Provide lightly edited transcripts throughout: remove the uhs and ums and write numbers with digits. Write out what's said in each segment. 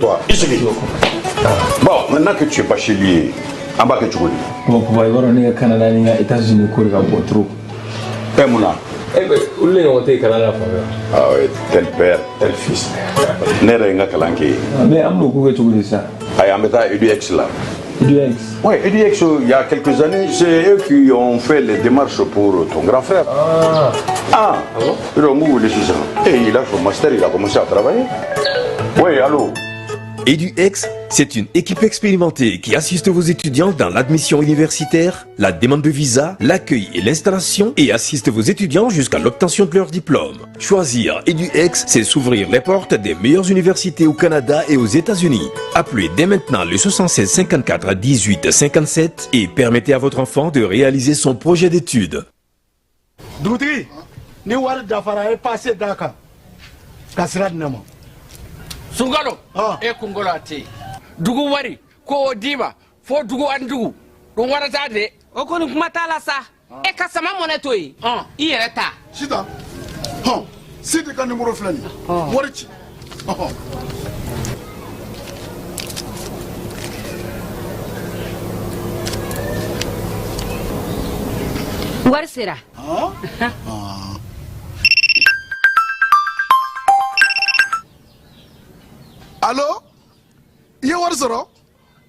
Toi, ici. Bon, maintenant que tu es pas chez lui, en bas que tu connais. Bon, pour voir, on est au Canada, on est aux États-Unis, on est trop. Père Mouna. Eh bien, où est-ce qu'on est au Canada? Ah oui, tel père, tel fils. N'est-ce pas Kalanké? Mais on est où ça? Ah, on est à EduX là. EduX? Oui, EduX, il y a quelques années, c'est eux qui ont fait les démarches pour ton grand frère. Ah bon? Et il a fait master, il a commencé à travailler. Oui, allô? EduX, c'est une équipe expérimentée qui assiste vos étudiants dans l'admission universitaire, la demande de visa, l'accueil et l'installation et assiste vos étudiants jusqu'à l'obtention de leur diplôme. Choisir EduX, c'est s'ouvrir les portes des meilleures universités au Canada et aux États-Unis. Appelez dès maintenant le 76 54 18 57 et permettez à votre enfant de réaliser son projet d'études. Doutri, ni wari dafara est passé Dakar. Kasra Nama. Sungalo e kungolo ati dugu wari ko diba fo dugu an dugu don wara ta de o ko ni kuma ta la sa e ka sama mone to yi i yere ta Sita sidi ka numéro flani wari ci wari sera Allô? Ye wari sɔrɔ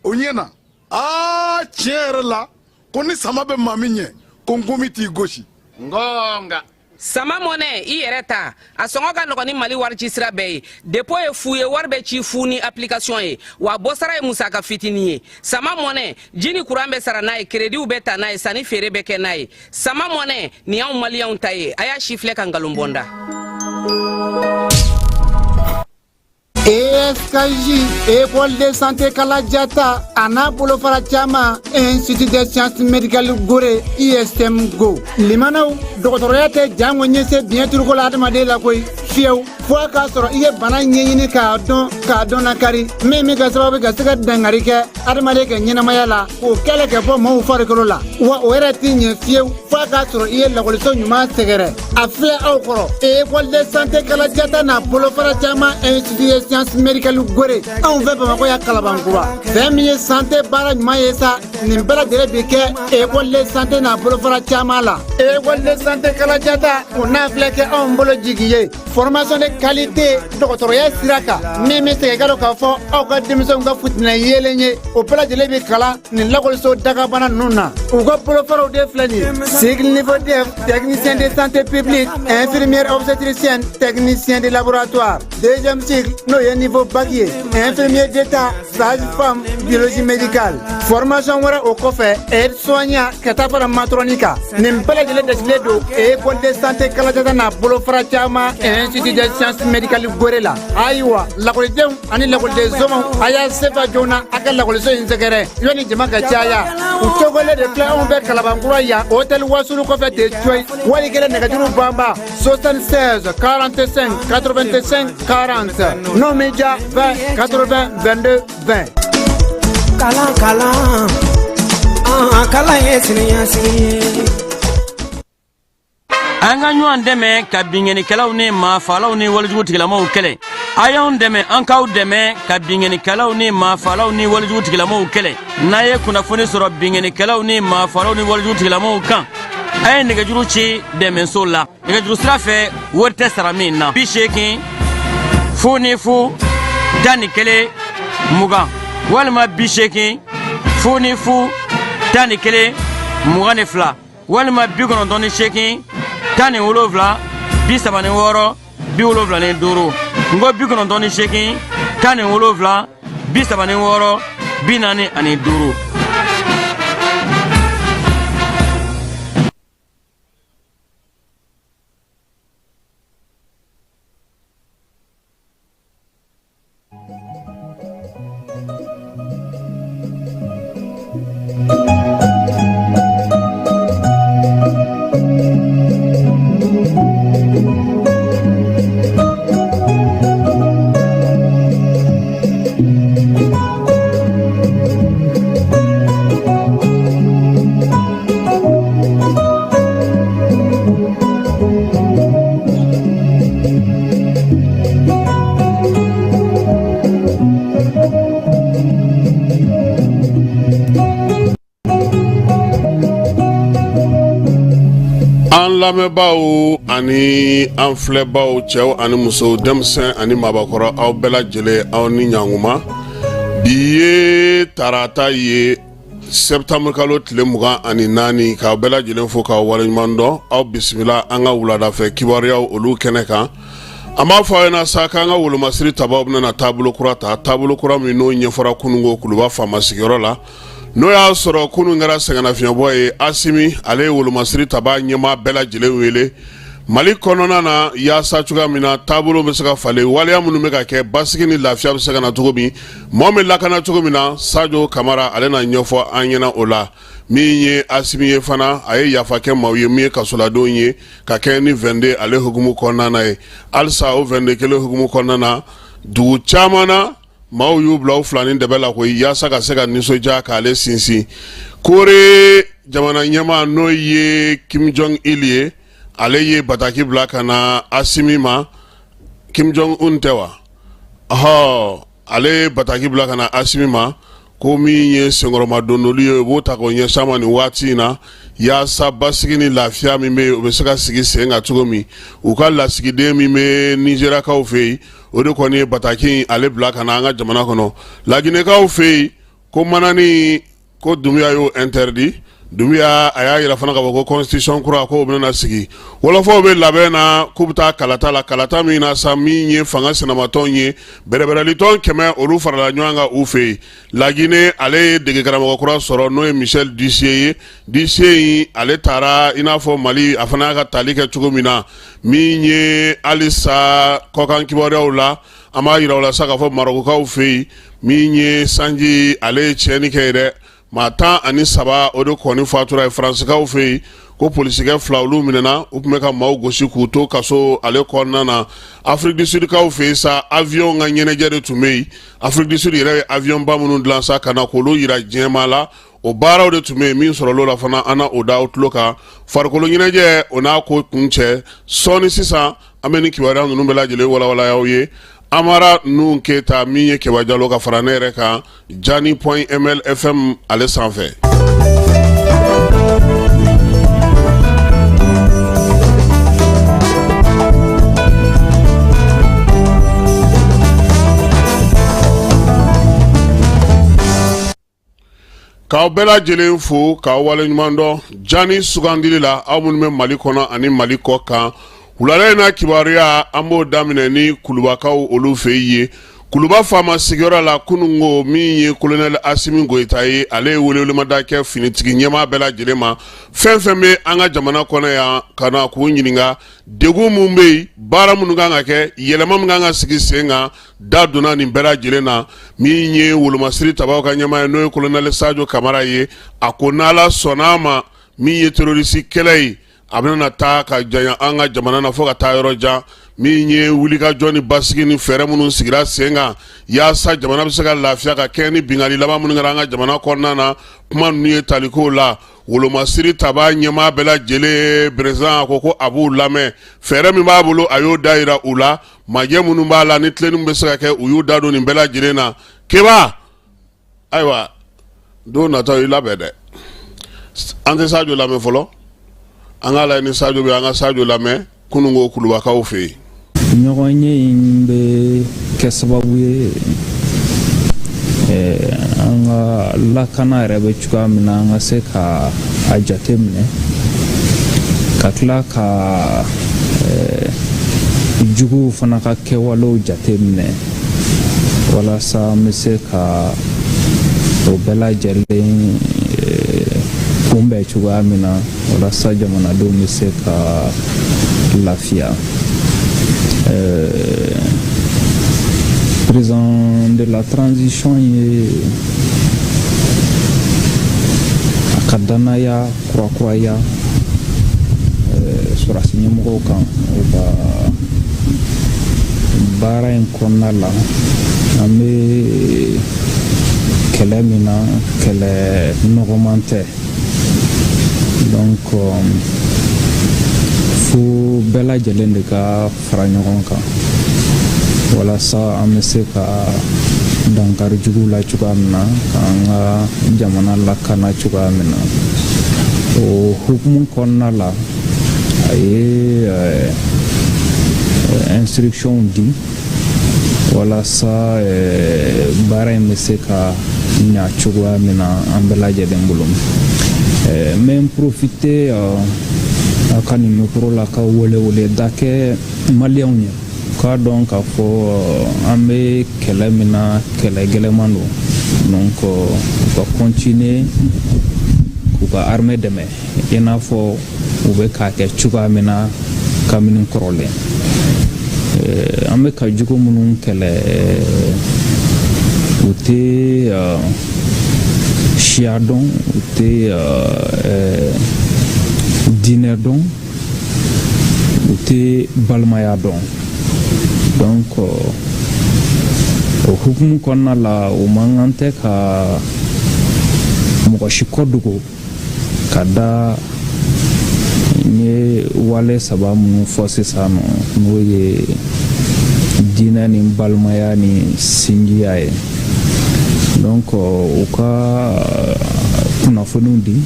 o ɲɛna tiɲɛ yɛrɛ la ko ni sama bɛ maa min ɲɛ ko n komi t'i gosi ngonga sama mone i yere ta a songo ka nɔgɔ ni mali wari ci sira bɛɛ ye depo ye fu ye wari bɛ ci fu ni application ye wa bɔsara ye musaka fitini ye sama mone jini kuran bɛ sara n'a ye krediw bɛ ta n'a ye sanni feere bɛ kɛ n'a ye sama mone ni y'anw maliyɛnw ta ye a y'a si filɛ ka nkalon bɔnda ESKJ, École de santé Kalajata, Ana Bolofara Chama, Institut de sciences médicales Gore, ISM Go. Limano, Doctorate Jango Nyese, bien turcolade Madela Koi, Fieu, Foa Castro, Ie Bana Nyini Kadon Nakari, Mimi Gasrobe Gasaka Dangarika, Armadeka Nyanamayala, ou Keleka Pomo Faricolola, ou Oeratin, Fieu, Foa Castro, Ie Lacolson Yuma Segere, Affaire Okoro, École de santé Kalajata, Na Bolofara Chama, Institut de sciences médicales Gore, on veut pas quoi Kalabankoua. 20 minutes santé barrage Maïsa, Nimbala de Rebeke, École de santé na Bolofara Chamala, École de santé Kalajata, on a flecké en Bologigi, formation de qualité, doctorat Siraka, Mimi Segalo Kafo, Oka Dimson Gafutna Yelenye, Opera de Lebekala, Nilakolso Dagabana Nuna, Ugo Bolofaro de Flani, Sigle niveau DEF, technicien de santé publique, infirmière obstétricienne, technicien de laboratoire, deuxième cycle, Noye niveau baguier, infirmier d'état, sage-femme, biologie médicale, formation au cofé, aide-soignant, catapora matronica, Nimbala de l'Edesledo, École de santé Kalajana, Bolofara Chama, Institut de sciences médicales Gorilla, Aïwa, la collection, Annie la de Zomo, Aya Sefa Jona, Akal la collection Inzegere, Yoni Jamaka Chaya, Utogole de Cléon Kalabanguraya, Hôtel Wasuru Cofé de Choi, Walikele Negaduru Bamba, 76 45 85 40, non média 20 80 22 20. Kalan, kalan ye siniya siniye. An ka ɲɔgɔn dɛmɛ ka binŋɛnikɛlaw ni maafalaw ni walijugutigilamaw kɛlɛ. A y'anw dɛmɛ an k'aw dɛmɛ ka binŋɛnikɛlaw ni maafalaw ni walijugutigilamaw kɛlɛ. N'a ye kunnafoni sɔrɔ binŋɛnikɛlaw ni maafalaw ni walijugutigilamaw kan, a ye nɛgɛjuru ci dɛmɛso la. Nɛgɛjuru sira fɛ wari tɛ sara min na. 80 fu ni fu 11 20 walima 80 fu ni fu 11 22 walima 98 17 36 75 ngo 98 17 36 45. lamɛbaaw ani an filɛbaaw cɛw ani musow denmisɛn ani mabakɔrɔ aw bɛɛ lajɛlen aw ni ɲanguma bi ye tarata ye septembre kalo tile 24 k'aw bɛɛ lajɛlen fo k'aw waleɲuman dɔn aw bisimila an ka wuladafɛ kibaruyaw olu kɛnɛ kan an b'a fɔ aw ɲɛna sa k'an ka wolomasiri tabaw bɛna taabolo kura ta taabolo kura min n'o ɲɛfɔra kunungo kuluba faama sigiyɔrɔ la n'o y'a sɔrɔ kunun kɛra sɛgɛnnafiɲɛbɔ ye Asimi ale ye wolomasiri taba ɲɛmaa bɛɛ lajɛlen wele Mali kɔnɔna na yaasa cogoya min na taabolo bɛ se ka falen waleya minnu bɛ ka kɛ basigi ni lafiya bɛ se ka na cogo min mɔgɔ min lakana cogo min na Sadio Kamara ale na ɲɛfɔ an ɲɛna o la min ye Asimi ye fana a ye yafa kɛ maaw ye min ye kasoladenw ye ka kɛ ni 22 ale hukumu kɔnɔna na ye halisa o 22 kelen hukumu kɔnɔna na dugu caman na maaw y'u bila u filanin dɛbɛ la koyi yaasa ka se ka nisɔndiya k'ale sinsin Kore jamana ɲɛmaa n'o ye Kim Jong-il ye ale ye bataki bila ka na Asimi ma Kim Jong-un tɛ wa ale ye bataki bila ka na Asimi ma ko min ye senkɔrɔma dondoli ye u b'o ta k'o ɲɛsin ma nin waati in na yaasa basigi ni lafiya min bɛ yen u bɛ se ka sigi sen kan cogo min u ka lasigiden min bɛ Nizeriyakaw fɛ yen o de kɔni ye bataki ale bila ka na an ka jamana kɔnɔ Laginɛkaw fɛ yen ko manani ko Dunbiya y'o interdit Dunbiya a y'a yira fana ka fɔ ko constitution kura ko o bɛna sigi wolofaw bɛ labɛn na k'u bɛ taa kalata la kalata min na sa min ye fanga sinamatɔnw ye bɛrɛbɛrɛlitɔn 100 olu farala ɲɔgɔn kan u fɛ yen Laginɛ ale ye dege karamɔgɔ kura sɔrɔ n'o ye Michel Dicier ye Dicier ale taara i n'a fɔ Mali a fana y'a ka tali kɛ cogo min na min ye halisa kɔkan kibaruyaw la an b'a yira o la sa k'a fɔ Marokokaw fɛ yen min ye Sanji ale ye tiɲɛni kɛ dɛ maa 17 o de kɔni fatura ye Faransikaw fɛ yen ko polisikɛ 2 olu minɛna u tun bɛ ka maaw gosi k'u to kaso ale kɔnɔna na Afrique du Sud kaw fɛ yen sa avion ka ɲɛnajɛ de tun bɛ yen Afrique du Sud yɛrɛ ye avion ba minnu dilan sa ka na k'olu yira diɲɛma la o baaraw de tun bɛ yen min sɔrɔl'o la fana an na o da o tulo kan farikolo ɲɛnajɛ o n'a ko kun cɛ sɔɔni sisan an bɛ ni kibaruya ninnu bɛɛ lajɛlen walawala aw ye Amara nun Keta min ye Keba Jalo ka fara ne yɛrɛ kan Jani.ml FM ale sanfɛ k'aw bɛɛ lajɛlen fo k'aw waleɲuman dɔn Jani sugandili la aw minnu bɛ Mali kɔnɔ ani Mali kɔ kan wulada in na kibaruya an b'o daminɛ ni Kulubakaw olu fɛ ye Kuluba faama sigiyɔrɔ la kunungo min ye colonel Asimi Goita ye ale ye welewelemada kɛ finitigi ɲɛmaa bɛɛ lajɛlen ma fɛn fɛn bɛ an ka jamana kɔnɔ yan ka na k'u ɲininka degun mun bɛ yen baara minnu kan ka kɛ yɛlɛma min kan ka sigi sen kan da donna nin bɛɛ lajɛlen na min ye wolomasiri tabaw ka ɲɛmaa ye n'o ye colonel Sadio Kamara ye a ko n'Ala sɔnn'a ma min ye terroriste kɛlɛ ye a bɛna taa ka janya an ka jamana na fo ka taa yɔrɔ jan min ye wulikajɔ ni basigi ni fɛɛrɛ minnu sigira sen kan yaasa jamana bɛ se ka lafiya ka kɛ ni bingali laban minnu kɛra an ka jamana kɔnɔna na kuma ninnu ye talikow la wolomasiri taba ɲɛmaa bɛɛ lajɛlen président a ko a b'u lamɛn fɛɛrɛ min b'a bolo a y'o da yira u la majɛ minnu b'a la ni tilennin bɛ se ka kɛ u y'u da don nin bɛɛ lajɛlen na Keba ayiwa don nataw i labɛn dɛ an tɛ Sadio lamɛn fɔlɔ an ka lajɛ ni Sadio bɛ an ka Sadio lamɛn kunungo Kulubakaw fɛ yen ɲɔgɔn ye in bɛ kɛ sababu ye an ka lakana yɛrɛ bɛ cogoya min na an ka se ka a jate minɛ ka tila ka juguw fana ka kɛwalew jate minɛ walasa an bɛ se ka o bɛɛ lajɛlen kunbɛn cogoya min na walasa jamanadenw bɛ se ka lafiya président de la transition ye a ka danaya kurakuraya sɔrɔsi ɲɛmɔgɔw kan u ka baara in kɔnɔna la an bɛ kɛlɛ min na kɛlɛ nɔgɔman tɛ donc fo bɛɛ lajɛlen de ka fara ɲɔgɔn kan walasa an bɛ se ka dankari jugu la cogoya min na k'an ka jamana lakana cogoya min na o hukumu kɔnɔna la a ye instruction di walasa baara in bɛ se ka ɲa cogoya min na an bɛɛ lajɛlen bolo. N bɛ profiter a ka nin micro la ka weleweleda kɛ maliyɛnw ye k'a dɔn k'a fɔ an bɛ kɛlɛ min na kɛlɛ gɛlɛman don donc u ka continuer k'u ka armée dɛmɛ i n'a fɔ u bɛ k'a kɛ cogoya min na kabini kɔrɔlen. An bɛ ka jugu minnu kɛlɛ u tɛ siya dɔn u tɛ diinɛ dɔn u tɛ balimaya dɔn donc o hukumu kɔnɔna la o man kan tɛ ka mɔgɔ si kɔ dogo ka da n ye wale saba minnu fɔ sisan nɔ n'o ye diinɛ ni balimaya ni sinjiya ye donc u ka kunnafoniw di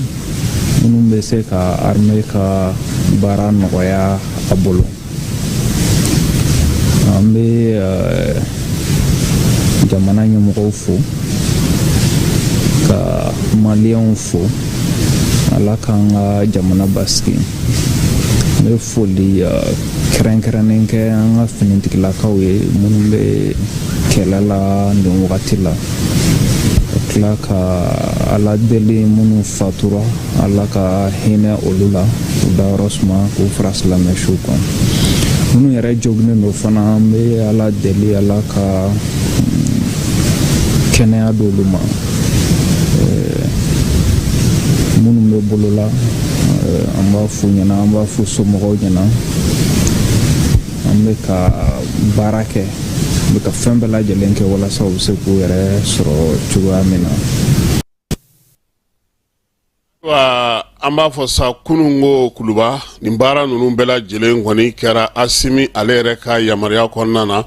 minnu bɛ se ka armée ka baara nɔgɔya a bolo. An bɛ jamana ɲɛmɔgɔw fo ka maliyɛnw fo ala k'an ka jamana basigi. N bɛ foli kɛrɛnkɛrɛnnen kɛ an ka finitigilakaw ye minnu bɛ kɛlɛ la nin wagati la ka tila ka ala deli minnu fatura ala ka hinɛ olu la u dayɔrɔ suma k'u fara silamɛsiw kan. Minnu yɛrɛ joginnen don fana an bɛ ala deli ala ka kɛnɛya d'olu ma. Minnu bɛ bolola an b'a f'u ɲɛna an b'a f'u somɔgɔw ɲɛna an bɛ ka baara kɛ n bɛ ka fɛn bɛɛ lajɛlen kɛ walasa u bɛ se k'u yɛrɛ sɔrɔ cogoya min na. Wa an b'a fɔ sa kunun ko kuluba nin baara ninnu bɛɛ lajɛlen kɔni kɛra Asimi ale yɛrɛ ka yamaruya kɔnɔna na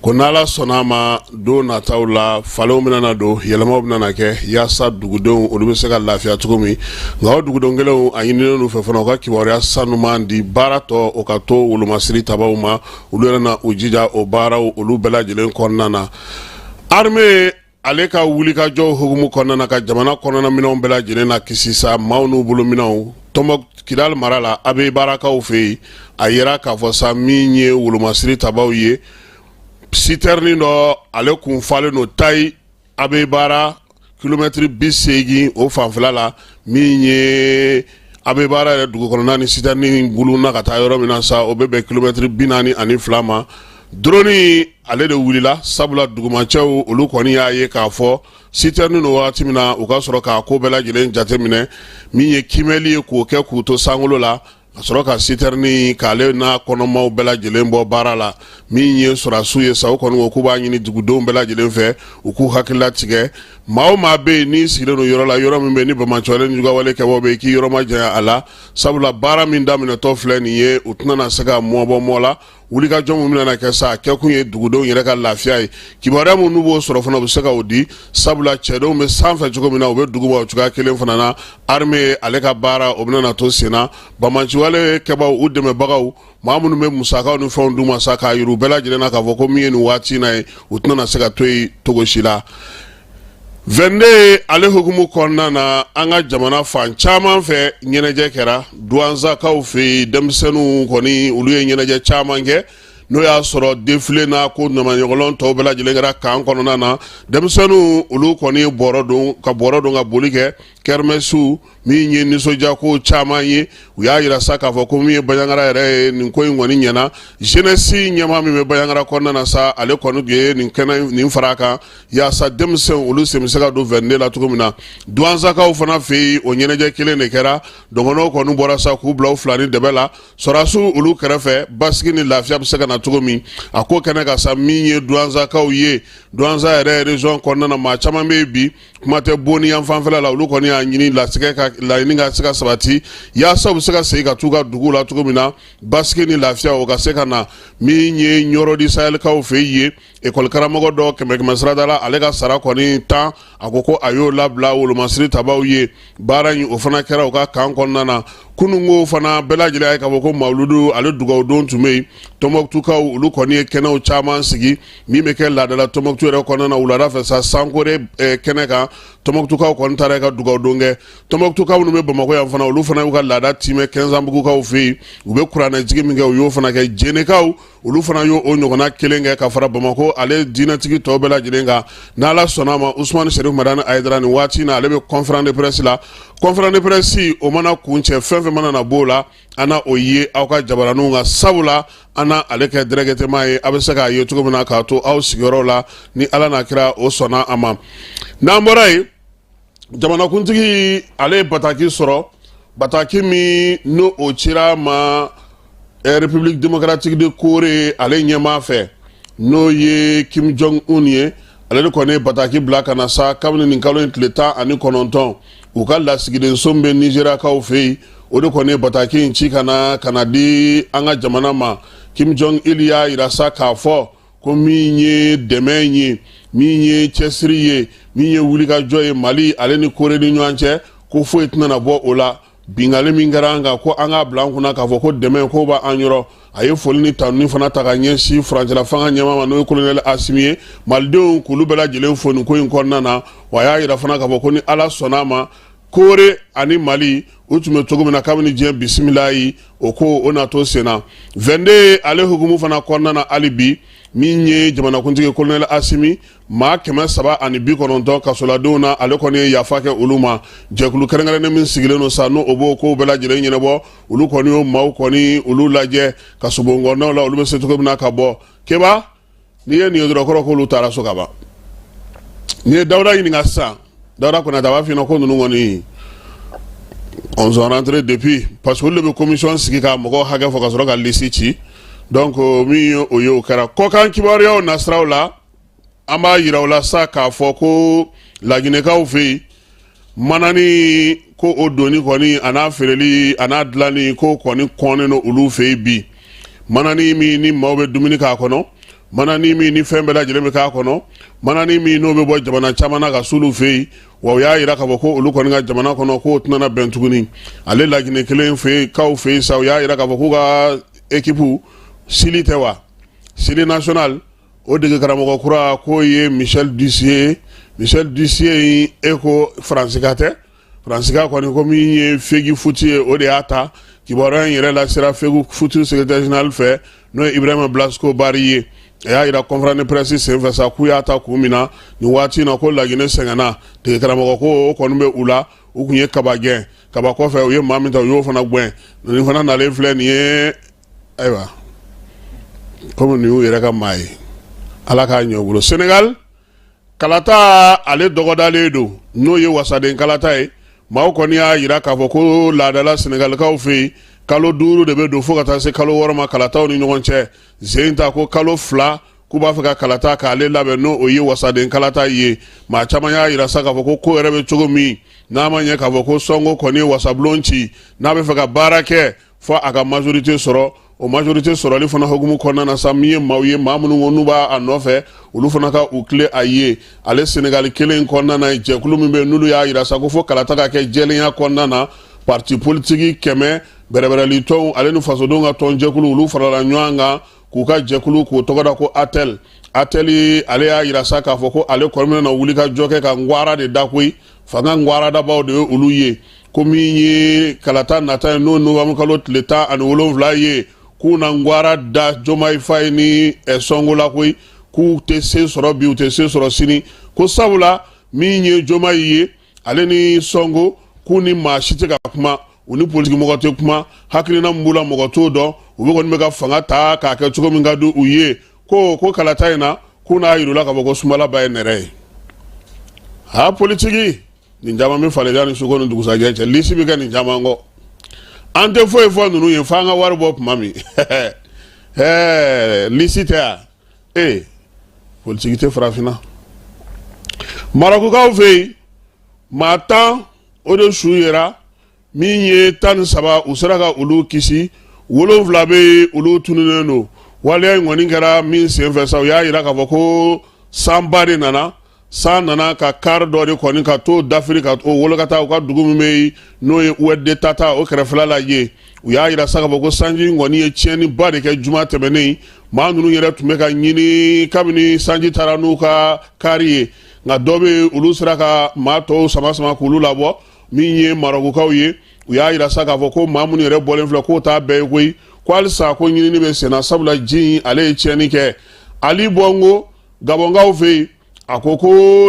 ko n'Ala sɔnna ma don nataw la falenw bɛna don yɛlɛmaw bɛna kɛ yaasa dugudenw olu bɛ se ka lafiya cogo min nka o dugudenw kelenw a ɲininen n'u fɛ fana u ka kibaruya sanuman di baara tɔ o ka to wolomasiri tabaw ma olu yɛrɛ na u jija o baaraw olu bɛɛ lajɛlen kɔnɔna na. Armée ale ka wulikajɔw hukumu kɔnɔna na ka jamana kɔnɔna minɛnw bɛɛ lajɛlen na kisi sa maaw n'u bolo minɛnw Tɔnbɔkutu Kidal mara la a bɛ baarakaw fɛ yen a yera k'a fɔ sa min ye wolomasiri tabaw ye citerne dɔ ale kun falen no Tayi a bɛ baara kilomɛtiri 80 o fanfɛla la min ye a bɛ baara yɛrɛ dugu kɔnɔna ni citerne bulu na ka taa yɔrɔ min na sa o bɛ bɛn kilomɛtiri 42 ma. Drone ale de wulila sabula dugumacɛw olu kɔni y'a ye k'a fɔ citerne no waati min na u ka sɔrɔ k'a ko bɛɛ lajɛlen jateminɛ min ye kimɛli ye k'o kɛ k'u to sankolo la ka sɔrɔ ka citerne k'ale n'a kɔnɔmaw bɛɛ lajɛlen bɔ baara la min ye sɔrɔsiw ye sa u kɔni ko k'u b'a ɲini dugudenw bɛɛ lajɛlen fɛ u k'u hakilila tigɛ maa o maa bɛ yen n'i sigilen don yɔrɔ la yɔrɔ min bɛ yen ni bamacɔlen ni jugawale kɛbaaw bɛ yen k'i yɔrɔ ma janya a la sabula baara min daminɛtɔ filɛ nin ye u tɛna na se ka mɔbɔ mɔ la wulikajɔ min bɛna kɛ sa a kɛkun ye dugudenw yɛrɛ ka lafiya ye kibaruya minnu b'o sɔrɔ fana u bɛ se ka o di sabula cɛdenw bɛ sanfɛ cogo min na u bɛ dugu ma o cogoya kelen fana na armée ale ka baara o bɛna na to sen na bamaciwale kɛbaaw u dɛmɛbagaw maa minnu bɛ musakaw ni fɛnw d'u ma sa k'a yir'u bɛɛ lajɛlen na k'a fɔ ko min ye nin waati in na ye u tɛna na se ka to yen cogo si la. 22 ale hukumu kɔnɔna na an ka jamana fan caman fɛ ɲɛnajɛ kɛra duwanzakaw fɛ denmisɛnninw kɔni olu ye ɲɛnajɛ caman kɛ n'o y'a sɔrɔ défilé na ko namaɲɔgɔlɔn tɔw bɛɛ lajɛlen kɛra kan kɔnɔna na denmisɛnninw olu kɔni bɔrɔ don ka boli kɛ kɛrmɛsiw min ye nisɔndiyako caman ye u y'a yira sa k'a fɔ ko min ye Baɲangara yɛrɛ ye nin ko in kɔni ɲɛna jeunesse ɲɛmaa min bɛ Baɲangara kɔnɔna na sa ale kɔni ye nin kɛnɛ nin fara kan yaasa denmisɛnw olu sen bɛ se ka don 22 la cogo min na duwanzakaw fana fɛ yen o ɲɛnajɛ kelen de kɛra dɔgɔnɔw kɔni bɔra sa k'u bila u fila ni dɛbɛ la sɔrɔsiw olu kɛrɛfɛ basigi ni lafiya bɛ se ka na cogo min a ko kɛnɛ ka sa min ye duwanzakaw ye duwanza yɛrɛ région kɔnɔna na maa caman bɛ yen bi kuma tɛ bonni yan fanfɛla la olu kɔni y'a ɲini laɲini ka se ka sabati yaasa u bɛ se ka segin ka t'u ka dugu la cogo min na basigi ni lafiya o ka se ka na min ye ɲɔrɔdi sayɛlikaw fɛ yen école karamɔgɔ dɔ 100 sarada la ale ka sara kɔni 10 a ko a y'o labila wolomasiri tabaw ye baara in o fana kɛra u ka kan kɔnɔna na kunungo fana bela jile ay ka ko mawludu ale dugaw don tumei Tombouctou kaw ulu koni kenaw chaman sigi mi me ke la dala Tombouctou re kono na ulada fa sa sankore keneka Tombouctou kaw kon tare ka dugaw donge Tombouctou kaw no me Bamako ya fana ulu fana uga lada time 15 ambugu kaw fi ube kurana jigi mi yo fana ke jene kaw ulu fana yo onyo kona kelenge ka fara Bamako ale dina tigi to bela jilenga na la sonama Ousmane Cherif Madane Aidara ni wati na ale be conférence de presse la conférence de presse o mana kunche fenfe mana na bola ana oye awka jabaranu nga sabula ana aleke dregete mai abesaka ye tuko mina ka to aw sigorola ni ala na kira o sona ama namborai jamana kuntigi ale bataki soro bataki mi no ochira ma République démocratique de Corée ale nyama fe no ye Kim Jong Un ye ale ko ne bataki black na sa kamni ni kalo tleta ani kononton u kala sigiden sombe Nigeria ka ofei o de ko ne bataki nchi kana kanadi anga jamana ma Kim Jong Il ya irasa ka fo ko minye demenye minye chesriye minye wulika joye Mali ale ni Corée ni nyanche ko fo etna na bo ola bingale mingaranga ko anga blanco na ka fo ko deme ko ba anyoro aye folini tanu fana taganya si France la fanga nyama no colonel Asimiye maldeon kulubela jelen fonu ko in konnana waya ira fana ka fo ko ni ala sonama Corée ani Mali utume togo na kamini je bismillahi oko ona to sena vende ale hukumu fana konnana alibi minye jamana kuntike colonel Asimi ma kema saba ani bi kononto kasola dona ale koni yafake uluma jekulu kerengale ne min sigileno sanu obo ko bela jele nyene bo ulu koni o maw koni ulu laje kasubongo no la ulu be setuko na kabo keba niye ni odro ko ulu tara so kaba ni dawda yini ngasa dawda ko na dawa fino ko nunu ngoni on sont rentrés depuis parce que le commission sigika moko haga fo kasoro ka lisichi donc mi oyo kara ko kan kibario nasraula amba yirawla sa ka fo ko la Guinée ka ofi manani ko odoni koni ana fereli ana dlani ko koni koni no ulu fe bi manani mi ni mawbe Dominica kono manani mi ni fembela jeleme ka kono manani mi no be bo jamana chamana ka sulu fe wa ya ira ka ko ulu koni ga jamana kono ko tunana bentuguni ale la Guinée kelen fe ka ofi sa ya ira ka ko ga equipe Sili tewa Sili national o de karamoko kura ko ye Michel Dussier eko fransikate fransika ko ni ko mi fegi futi o de ata ki boran yere la sera fegu futur secrétaire général fait no Ibrahima Blasco Bariye ya ira conférence de presse se fa sa ku ya ta ku mina ni wati na ko la Guinée sengana de karamoko ko nbe ula o kunye kabagen kabako fe o ye mamita yo fana gwen ni fana na le fle ni aywa comme nous iraka mai alaka nyobulu Sénégal kalata ale dogodale do no ye wasaden kalata e ma ko ni iraka foko la dala Sénégal ka ofi kalo duru de be do fokata se kalo worma kalata oni ngonche zenta ko kalo fla kuba faka kalata ka ale labe no o ye wasaden kalata ye ma chama ya irasa ka foko ko erebe chogomi na manye ka foko songo ko ni wasablonchi na be faka barake fo aga majorité soro o majorité soro li fana hogumu konna na samiye mawye mamunu ngonuba anofe ulu fana ka ukle aye ale Sénégal kelen konna na je kulumbe nulu ya ira sa ko fo kala taka ke jelen ya konna na parti politique keme berebere li ton ale nu faso donga ton je kulu ulu fara la nywanga ku ka je kulu ko togoda ko ateli ale ya ira sa ka fo ko ale kormena na wulika joke ka ngwara de dakwi fanga ngwara da bawo de ulu ye komi kalata nata no amukalo leta an wolonvla ye kuna ngwara da Jomai Faye ni songo la koi ku te se soro bi te se soro sini ko sabula minye Jomai ye ale ni songo kuni ma shite ka kuma uni politique mo te kuma hakili na mbula mo to do ube ko mega fanga ta ka ke chuko mingadu uye ko kalata ina kuna yirula ka boko sumala ba nere ha politique ni njama me fale jani suko no dugusa jeche lisi bi kan njama ngo ante fo nunu ye fanga warbo mami lisita politique te frafina marako ka fe mata o de suyera minye tan saba usaraka ulu kisi wolo vlabe ulu tuneno wale ngoni ngara min se fesa ya ira ka boko sambare nana san nana ka kar dɔ de kɔni ka to dafiri ka o wolo ka taa u ka dugu min bɛ yen n'o ye URD tata o kɛrɛfɛla la ye u y'a yira sa ka fɔ ko sanji kɔni ye tiɲɛniba de kɛ juma tɛmɛnen maa ninnu yɛrɛ tun bɛ ka ɲini kabini sanji taara n'u ka kari ye nka dɔ bɛ olu sera ka maa tɔw sama sama k'olu labɔ min ye Marokukaw ye u y'a yira sa k'a fɔ ko maa minnu yɛrɛ bɔlen filɛ k'o t'a bɛɛ ye koyi ko halisa ko ɲinini bɛ senna sabula ji in ale ye tiɲɛni kɛ Ali Bongo Gabonkaw fɛ yen a ko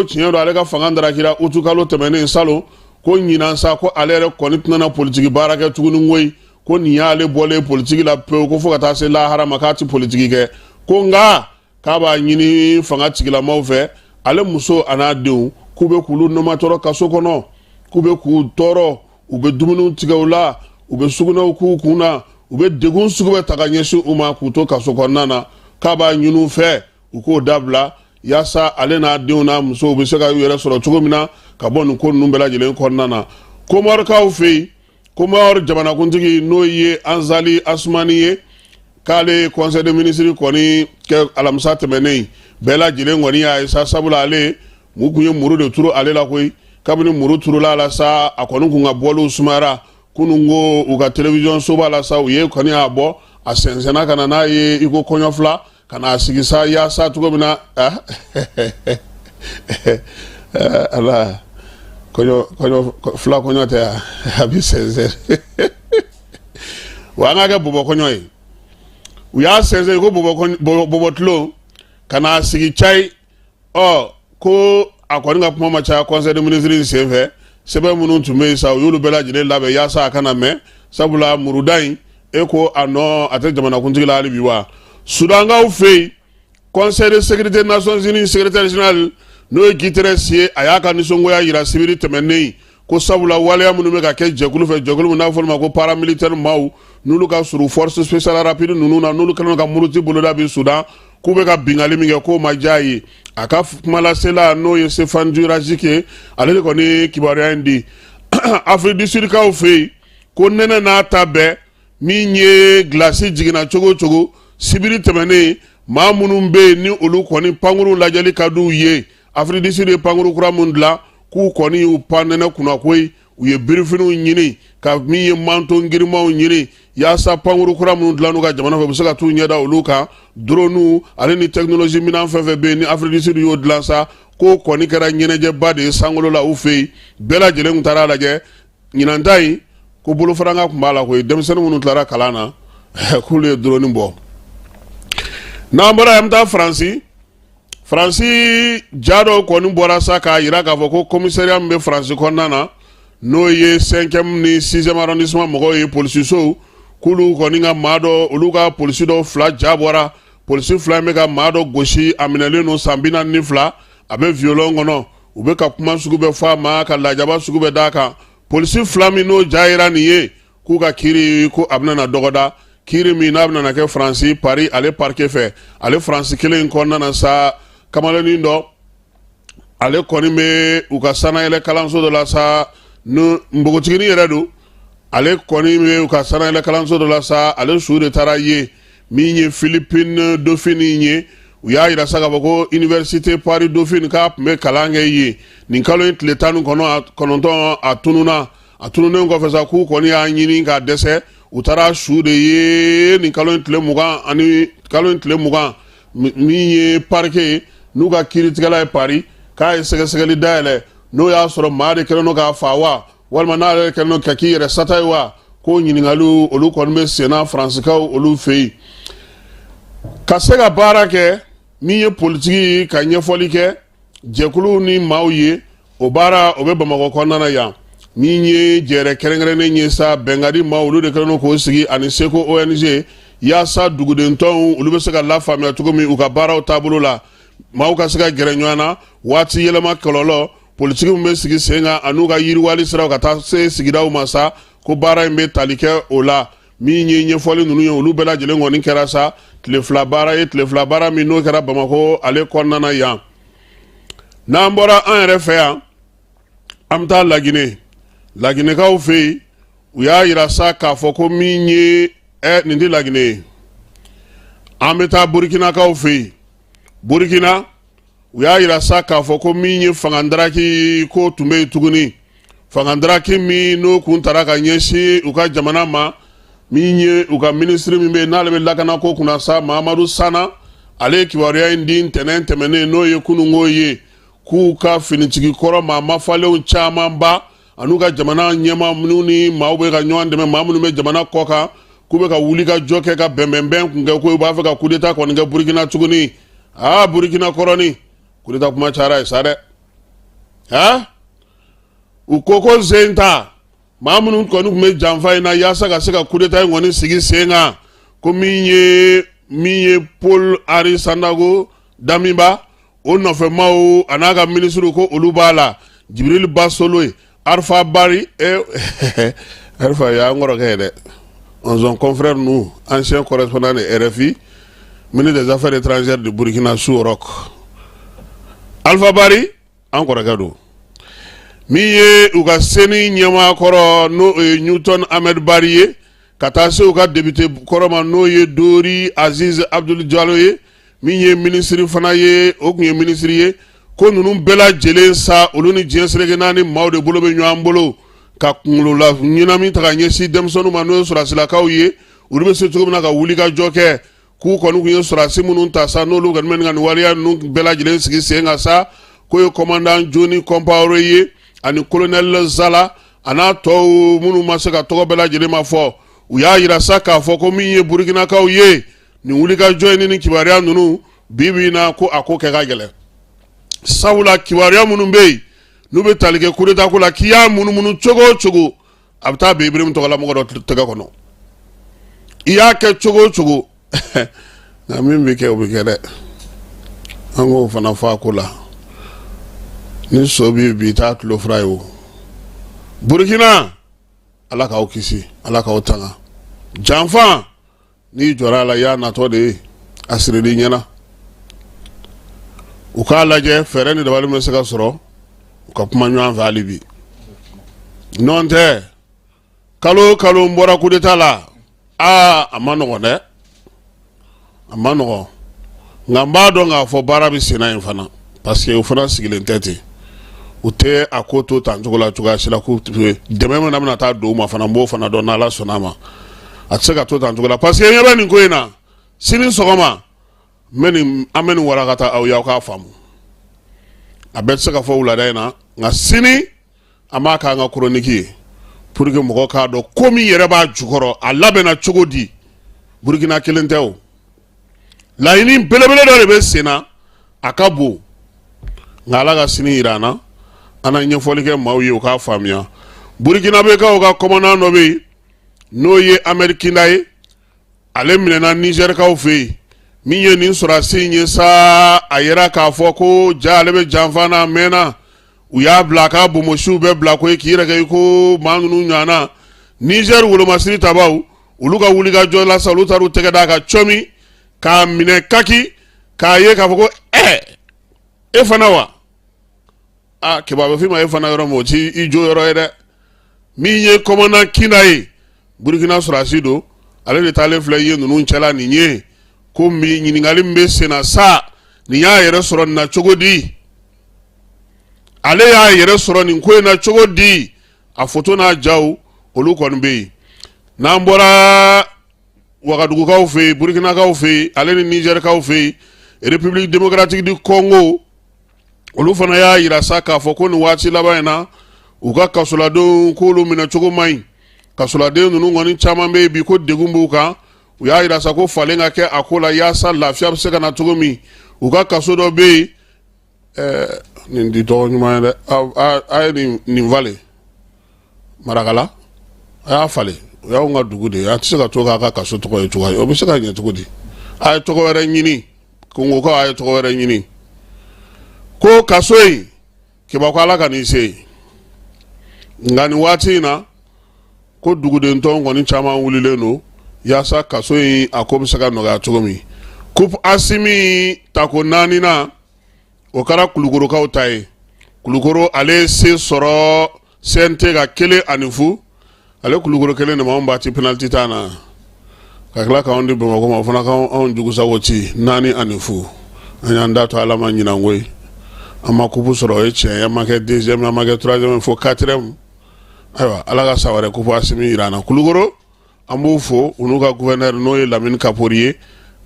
tiɲɛ don ale ka fanga darakira utu kalo tɛmɛnen salon ko ɲinan sa ko ale yɛrɛ kɔni tɛna politiki baara kɛ tuguni koyi ko nin y'ale bɔlen politiki la pewu ko fo ka taa se lahara ma k'a tɛ politiki kɛ ko nka k'a b'a ɲini fanga tigilamaw fɛ ale muso a n'a denw k'u bɛ k'olu nɔmatɔrɔ kaso kɔnɔ k'u bɛ k'u tɔɔrɔ u bɛ dumuniw tigɛ u la u bɛ sugunɛw k'u kun na u bɛ degun sugu bɛ ta ka ɲɛsin u ma k'u to kaso kɔnɔna na k'a b'a ɲini u fɛ u k'o dabila yaasa ale n'a denw n'a musow bɛ se ka u yɛrɛ sɔrɔ cogo min na ka bɔ nin ko ninnu bɛɛ lajɛlen kɔnɔna na Komɔrikaw fɛ yen Komɔri jamanakuntigi n'o ye Anzali Asumani ye k'ale conseil des ministres kɔni kɛ alamisa tɛmɛnen bɛɛ lajɛlen kɔni y'a ye sa sabula ale mu kun ye muru de turu ale la koyi kabini muru turula a la sa a kɔni kun ka bɔliw sumayara kunun ko u ka télévision soba la sa u ye kɔni y'a bɔ a sɛnsɛnna ka na n'a ye i ko kɔɲɔ fila ka na sigi sa yaasa cogo min na ala kɔɲɔ fila kɔɲɔ tɛ a bi sɛnsɛn wa an ka kɛ bɔbɔ kɔɲɔ ye u y'a sɛnsɛn ko bɔbɔ tulo ka na sigi cayi ko a kɔni ka kuma ma caya conseil des ministres senfɛ sɛbɛn minnu tun bɛ yen sa u y'olu bɛɛ lajɛlen labɛn yaasa a kana mɛn sabula muruda in e ko a nɔ a tɛ jamanakuntigi la hali bi wa Sudankaw fɛ yen conseil de sécurité Nations Unies secrétaire général n'o ye Guterres ye a y'a ka nisɔngoya yira sibiri tɛmɛnen ko sabula waleya minnu bɛ ka kɛ jɛkulu fɛ jɛkulu min n'a fɔra ma ko paramilitaire maaw n'olu ka surun force spéciale rapide ninnu na n'olu kɛlen ka muruti boloda bi Sudan k'u bɛ ka bingali min kɛ k'o ma diya ye a ka kuma lasela n'o ye Stéphane Dujarric ye ale de kɔni kibaruya in di Afrique du Sud kaw fɛ yen ko nɛnɛ n'a ta bɛɛ min ye glasi jiginna cogo cogo sibiri tɛmɛnen maa minnu bɛ yen ni olu kɔni pankuru lajɛli ka d'u ye Afrique du Sud ye pankuru kura min dilan k'u kɔni y'u pan nɛnɛ kunna koyi u ye birifiniw ɲini ka min ye manton girimanw ɲini yaasa pankuru kura minnu dilan n'u ka jamana fɛ u bɛ se ka t'u ɲɛda olu kan drone ale ni technologie minan fɛn fɛn bɛ yen ni Afrique du Sud y'o dilan sa k'o kɔni kɛra ɲɛnajɛba de ye sankolo la u fɛ yen bɛɛ lajɛlen tun taara a lajɛ ɲinan ta in ko bolofaranga tun b'a la koyi denmisɛnnin minnu tilara kalan na k'olu ye drone bɔ n'an bɔra yan bɛ taa Faransi ja dɔ kɔni bɔra sa k'a yira k'a fɔ ko commissariat min bɛ Faransi kɔnɔna na n'o ye 5e ni 6e arrondissement mɔgɔw ye polisisow k'olu kɔni ka maa dɔ olu ka polisi dɔ fila ja bɔra polisi fila in bɛ ka maa dɔ gosi a minɛlen don san 42 a bɛ violon kɔnɔ u bɛ ka kuma sugu bɛ fɔ a ma ka lajaba sugu bɛ d'a kan polisi fila min n'o ja yira nin ye k'u ka kiiri ko a bɛna na dɔgɔda kiiri min n'a bɛna na kɛ Faransi Paris ale parquet fɛ ale Faransi kelen in kɔnɔna na sa kamalenin dɔ ale kɔni bɛ u ka sanayɛlɛ kalanso dɔ la sa npogotiginin yɛrɛ don ale kɔni bɛ u ka sanayɛlɛ kalanso dɔ la sa ale su de taara ye min ye Philippine Dauphine ye u y'a yira sa k'a fɔ ko Université Paris Dauphine k'a tun bɛ kalan kɛ yen nin kalo in tile 19 a tununen kɔfɛ sa k'u kɔni y'a ɲini k'a dɛsɛ u taara su de ye nin kalo in tile 20 min ye parquet n'u ka kiiritigɛla ye Paris k'a ye sɛgɛsɛgɛli dayɛlɛ n'o y'a sɔrɔ maa de kɛlen don k'a fa wa walima n'ale kɛlen don ka k'i yɛrɛ sata ye wa ko ɲininkaliw olu kɔni bɛ senna Faransikaw olu fɛ yen ka se ka baara kɛ min ye politiki ka ɲɛfɔli kɛ jɛkulu ni maaw ye o baara o bɛ Bamakɔ kɔnɔna na yan min ye jɛrɛ kɛrɛnkɛrɛnnen ye sa bɛnkadi maaw olu de kɛlen don k'o sigi ani Seko ONG yaasa dugudentɔnw olu bɛ se ka lafaamuya cogo min u ka baaraw taabolo la maaw ka se ka gɛrɛ ɲɔgɔn na waati yɛlɛma kɔlɔlɔ politiki min bɛ sigi sen kan an'u ka yiriwali siraw ka taa se sigidaw ma sa ko baara in bɛ tali kɛ o la min ye ɲɛfɔli ninnu ye olu bɛɛ lajɛlen kɔni kɛra sa tile fila baara min n'o kɛra Bamakɔ ale kɔnɔna na yan n'an bɔra an yɛrɛ fɛ yan an bɛ taa Laginɛkaw fɛ yen u y'a yira sa k'a fɔ ko min ye nin tɛ Laginɛ ye an bɛ taa Burkinakaw fɛ yen Burkina u y'a yira sa k'a fɔ ko min ye fangandaraki ko tun bɛ yen tuguni fangandaraki min n'o kun taara ka ɲɛsin u ka jamana ma min ye u ka ministre min bɛ yen n'ale bɛ lakana ko kunna sa Mahamadu Sana ale ye kibaruya in di ntɛnɛn tɛmɛnen n'o ye kunungo ye k'u ka finitigi kɔrɔ maa mafalenw caman ba an'u ka jamana ɲɛmaa minnu ni maaw bɛ ka ɲɔgɔn dɛmɛ maa minnu bɛ jamana kɔ kan k'u bɛ ka wuli ka jɔ kɛ ka bɛnbɛnbɛn kun kɛ ko u b'a fɛ ka coup d'état kɔni kɛ Burkina tuguni Burkina kɔrɔni coup d'état kuma cayara ye sa dɛ u ko ko sen ta maa minnu kɔni tun bɛ janfa in na yaasa ka se ka coup d'état in kɔni sigi sen kan ko min ye Paul Henri Sandaogo Damiba o nɔfɛmaw a n'a ka ministre ko olu b'a la Jibril Basolo ye Alpha Bari Alpha y'a kɔrɔkɛ ye dɛ son confrère nous ancien correspondant de RFI ministre des Affaires étrangères de Burkina sous Rock Alpha Bari an kɔrɔkɛ don min ye u ka seni ɲɛmaa kɔrɔ n'o ye Newton Ahmed Bari ye ka taa se u ka député kɔrɔ ma n'o ye Dori Aziz Abdul Diallo ye min ye ministre fana ye o kun ye ministre ye ko ninnu bɛɛ lajɛlen sa olu ni diɲɛ seleke naani maaw de bolo bɛ ɲɔgɔn bolo ka kunkolo la ɲɛnami ta ka ɲɛsin denmisɛnninw ma n'o ye sɔrɔsilakaw ye olu bɛ se cogo min na ka wuli ka jɔ kɛ k'u kɔni kun ye sɔrɔsi minnu ta sa n'olu kɔni bɛ nin ka nin waleya ninnu bɛɛ lajɛlen sigi sen kan sa k'o ye commandant Joni Compaoré ye ani colonel Zala a n'a tɔw minnu ma se ka tɔgɔ bɛɛ lajɛlen ma fɔ u y'a yira sa k'a fɔ ko min ye Burkinakaw ye nin wuli ka jɔ ni kibaruya ninnu bi na ko a ko kɛ ka gɛlɛn sabula kibaruya minnu bɛ yen n'u bɛ tali kɛ coup d'état ko la k'i y'a munumunu cogo o cogo a bɛ taa bɛn Ibrahim tɔgɔlamɔgɔ dɔ tɛgɛ kɔnɔ i y'a kɛ cogo o cogo nka min bɛ kɛ o bɛ kɛ dɛ an k'o fana fɔ a ko la ni so bɛ bi t'a tulo fura ye o Burkina ala k'aw kisi ala k'aw tanga janfa n'i jɔra a la i y'a natɔ de ye a sirili ɲɛna u k'a lajɛ fɛɛrɛ ni dabali bɛ se ka sɔrɔ u ka kuma ɲɔgɔn fɛ hali bi n'o tɛ kalo o kalo n bɔra coup d'état la a ma nɔgɔn dɛ a ma nɔgɔn nka n b'a dɔn k'a fɔ baara bɛ senna yen fana parce que o fana sigilen tɛ ten u tɛ a ko to tan cogo la cogoya si la ko dɛmɛ min na bɛna taa don u ma fana n b'o fana dɔn n'Ala sɔnna a ma a tɛ se ka to tan cogo la parce que ɲɛ bɛ nin ko in na sini sɔgɔma an bɛ nin warakata aw ye aw k'a faamu a bɛɛ tɛ se ka fɔ wulada in na nka sini an b'a k'an ka chronique ye pour que mɔgɔ k'a dɔn ko min yɛrɛ b'a jukɔrɔ a labɛnna cogo di Burkina kelen tɛ o laɲini belebele dɔ de bɛ sen na a ka bon nka Ala ka sini yira an na an na ɲɛfɔli kɛ maaw ye u k'a faamuya Burkina bɛ kaw ka commandant dɔ bɛ yen n'o ye Ahmed Kinda ye ale minɛna Niger kaw fɛ yen min ye nin sɔrɔsi in ye sa a yɛrɛ k'a fɔ ko ja ale bɛ janfa na a mɛnna u y'a bila a ka bomosiw bɛɛ bila ko ye k'i yɛrɛ kɛ i ko maa ninnu ɲɔgɔnna Niger wolomasiri tabaw olu ka wuli ka jɔ la sa olu taara u tɛgɛ d'a kan cɔmi k'a minɛ kaki k'a ye k'a fɔ ko e fana wa kibaru bɛ f'i ma e fana yɔrɔ min o ti i jo yɔrɔ ye dɛ min ye commandant Kinda ye Burkina sɔrɔsi don ale de taalen filɛ i ye ninnu cɛla nin ye ko ɲininkali min bɛ sen na sa nin y'a yɛrɛ sɔrɔ nin na cogo di ale y'a yɛrɛ sɔrɔ nin ko in na cogo di a foto n'a jaw olu kɔni bɛ yen n'an bɔra Wagadugukaw fɛ yen Burkinakaw fɛ yen ale ni Nigerkaw fɛ yen République démocratique du Congo olu fana y'a yira sa k'a fɔ ko nin waati laban in na u ka kasoladenw k'olu minɛ cogo man ɲi kasoladen ninnu kɔni caman bɛ yen bi ko degun b'u kan u y'a yira sa ko falen ka kɛ a ko la yaasa lafiya bɛ se ka na cogo min u ka kaso dɔ bɛ yen nin di tɔgɔ ɲuman ye dɛ a ye nin falen Marakala a y'a falen o y'anw ka dugu de ye a tɛ se ka to k'a ka kaso tɔgɔ ye cogoya ye o bɛ se ka ɲɛ cogo di a ye tɔgɔ wɛrɛ ɲini Kongokaw a ye tɔgɔ wɛrɛ ɲini ko kaso in kibaru ko Ala ka n'i se nka nin waati in na ko dugudentɔn kɔni caman wulilen don yaasa kaso in a ko bɛ se ka nɔgɔya cogo min coupe Asimi tako 4nan o kɛra Kulukorokaw ta ye Kulukoro ale se sɔrɔ CNT ka 1-0 ale Kulukoro 1 de ma anw b'a ci penalty ta na ka tila k'anw di Bamakɔ ma o fana k'anw jugusago ci 4-0 an y'an da to Ala ma ɲinan koyi ama kupu sɔrɔ o ye tiɲɛ ye, ma kɛ deuxième, ma kɛ troisième fo quatrième. Ayiwa ala ka sa wɛrɛ kupu asimi yira na. Kulukoro an b'u fo u n'u ka gouverneur n'o ye Lamine Kapori ye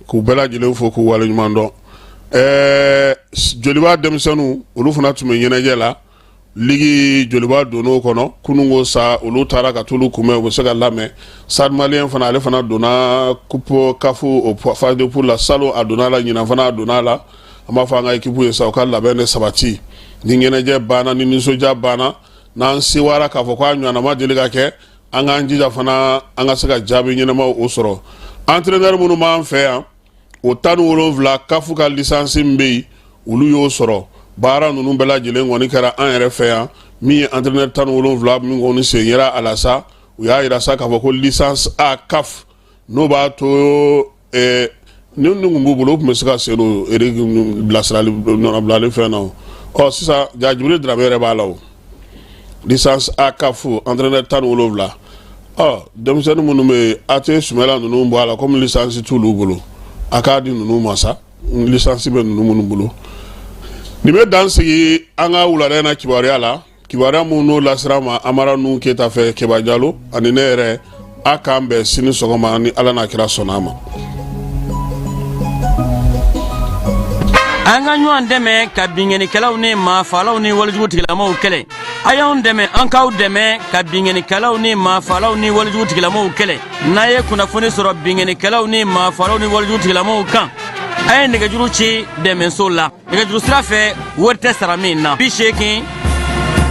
k'u bɛɛ lajɛlen fo k'u waleɲuman dɔn. Joliba denmisɛnninw olu fana tun bɛ ɲɛnajɛ la. Ligi joliba donn'o kɔnɔ kunungo sa olu taara ka t'olu kunbɛn u bɛ se ka lamɛn. Stade Malien fana ale fana donna coupe CAF au phase de poule la Salo a donna la ɲinan fana a donna la. An b'a fɔ an ka équipe ye sa u ka labɛn de sabati ni ɲɛnajɛ banna ni nisɔndiya banna n'an sewara k'a fɔ ko a ɲɔgɔnna ma deli ka kɛ an k'an jija fana an ka se ka jaabi ɲɛnamaw o sɔrɔ. Entraîneur minnu b'an fɛ yan o 17 CAF ka licence min bɛ yen olu y'o sɔrɔ. Baara ninnu bɛɛ lajɛlen kɔni kɛra an yɛrɛ fɛ yan min ye entraîneur 17 min kɔni sen yera a la sa u y'a yira sa k'a fɔ ko licence A CAF n'o b'a to ni kun b'u bolo u tun bɛ se ka sen o bilasirali nɔnɔbilali fɛn na o sisan Jajibiri Dramé yɛrɛ b'a la o licence A CAF entraîneur 17 denmisɛnnin minnu bɛ AT Sumala ninnu bɔ a la comme licence t'olu bolo a k'a di ninnu ma sa licence bɛ ninnu minnu bolo. Ni bɛ dan sigi an ka wulada na kibaruya la kibaruya minnu n'o lasira ma Amara Nuhu Keyita fɛ Keba Jalo ani ne yɛrɛ a k'an bɛn sini sɔgɔma ni Ala n'a kira sɔnna ma. An ka ɲɔgɔn dɛmɛ ka bingenikɛlaw ni maafalaw ni walijugutigilamɔgɔw kɛlɛ. A y'anw dɛmɛ an k'aw dɛmɛ ka bingenikɛlaw ni maafalaw ni walijugutigilamɔgɔw kɛlɛ. N'a ye kunnafoni sɔrɔ bingenikɛlaw ni maafalaw ni walijugutigilamɔgɔw kan a ye nɛgɛjuru ci dɛmɛso la. Nɛgɛjuru sira fɛ wari tɛ sara min na 80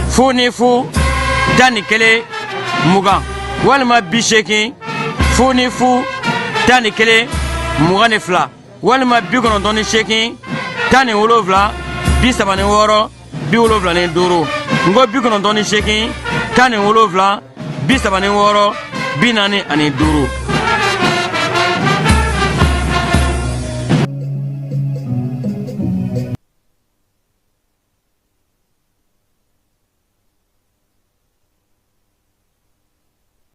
00 11 20 walima 80 00 11 22 walima 98 17 36 75 ngo 98 17 36 45